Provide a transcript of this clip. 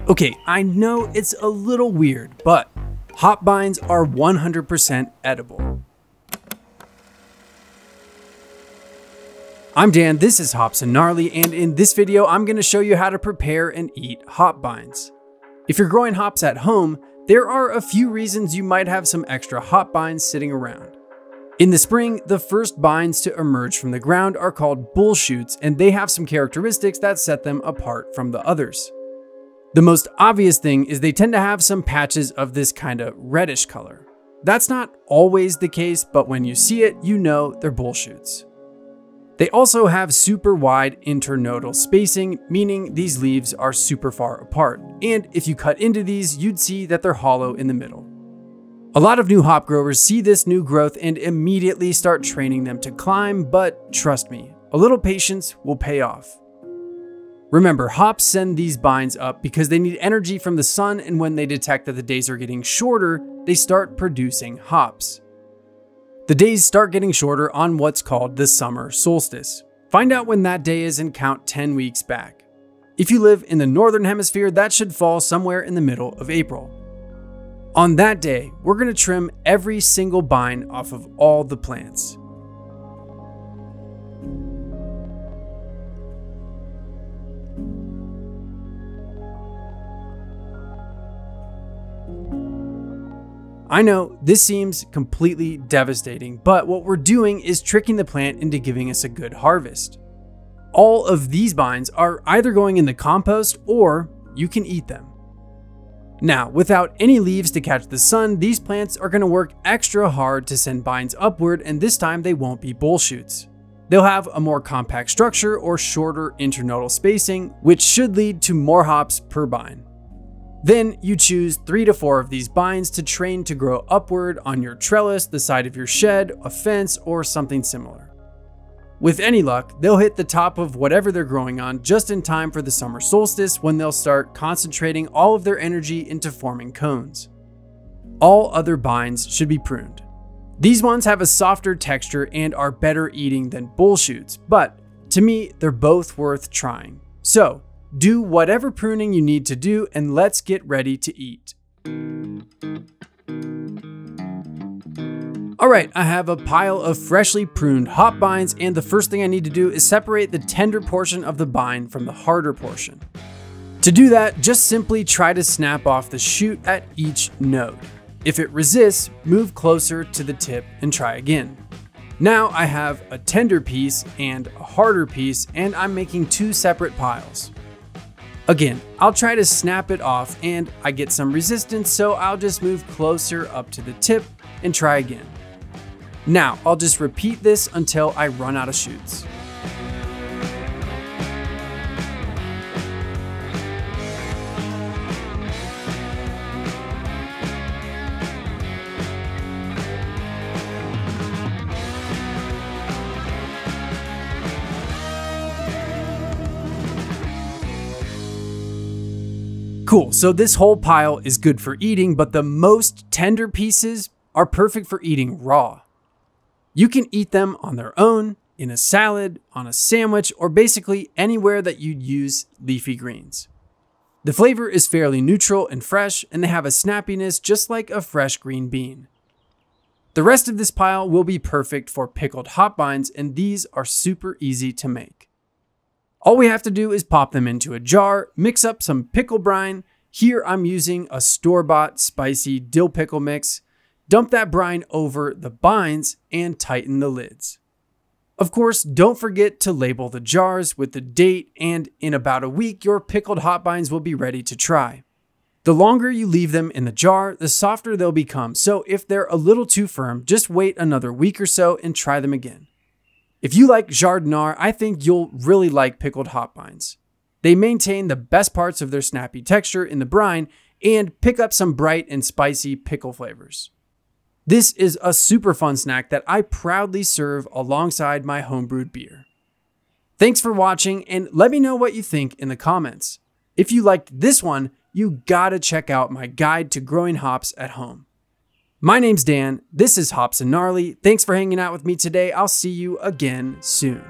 Okay, I know it's a little weird, but hop binds are 100% edible. I'm Dan, this is Hops and Gnarly, and in this video, I'm going to show you how to prepare and eat hop binds. If you're growing hops at home, there are a few reasons you might have some extra hop binds sitting around. In the spring, the first binds to emerge from the ground are called bullshoots, and they have some characteristics that set them apart from the others. The most obvious thing is they tend to have some patches of this kind of reddish color. That's not always the case, but when you see it, you know they're bullshoots. They also have super wide internodal spacing, meaning these leaves are super far apart. And if you cut into these, you'd see that they're hollow in the middle. A lot of new hop growers see this new growth and immediately start training them to climb, but trust me, a little patience will pay off. Remember, hops send these binds up because they need energy from the sun, and when they detect that the days are getting shorter, they start producing hops. The days start getting shorter on what's called the summer solstice. Find out when that day is and count 10 weeks back. If you live in the northern hemisphere, that should fall somewhere in the middle of April. On that day, we're going to trim every single bind off of all the plants. I know this seems completely devastating, but what we're doing is tricking the plant into giving us a good harvest. All of these binds are either going in the compost or you can eat them. Now, without any leaves to catch the sun, these plants are going to work extra hard to send binds upward, and this time they won't be bullshoots. They'll have a more compact structure or shorter internodal spacing, which should lead to more hops per bind. Then you choose 3 to 4 of these binds to train to grow upward on your trellis, the side of your shed, a fence, or something similar. With any luck, they'll hit the top of whatever they're growing on just in time for the summer solstice, when they'll start concentrating all of their energy into forming cones. All other binds should be pruned. These ones have a softer texture and are better eating than bullshoots, but to me, they're both worth trying. So, do whatever pruning you need to do, and let's get ready to eat. Alright, I have a pile of freshly pruned hop binds, and the first thing I need to do is separate the tender portion of the bind from the harder portion. To do that, just simply try to snap off the shoot at each node. If it resists, move closer to the tip and try again. Now I have a tender piece and a harder piece, and I'm making 2 separate piles. Again, I'll try to snap it off and I get some resistance, so I'll just move closer up to the tip and try again. Now, I'll just repeat this until I run out of shoots. Cool, so this whole pile is good for eating, but the most tender pieces are perfect for eating raw. You can eat them on their own, in a salad, on a sandwich, or basically anywhere that you'd use leafy greens. The flavor is fairly neutral and fresh, and they have a snappiness just like a fresh green bean. The rest of this pile will be perfect for pickled hop binds, and these are super easy to make. All we have to do is pop them into a jar, mix up some pickle brine. Here I'm using a store-bought spicy dill pickle mix. Dump that brine over the binds and tighten the lids. Of course, don't forget to label the jars with the date, and in about a week, your pickled hop binds will be ready to try. The longer you leave them in the jar, the softer they'll become, so if they're a little too firm, just wait another week or so and try them again. If you like jardinard, I think you'll really like pickled hop binds. They maintain the best parts of their snappy texture in the brine and pick up some bright and spicy pickle flavors. This is a super fun snack that I proudly serve alongside my homebrewed beer. Thanks for watching, and let me know what you think in the comments. If you liked this one, you gotta check out my guide to growing hops at home. My name's Dan, this is Hops and Gnarly. Thanks for hanging out with me today. I'll see you again soon.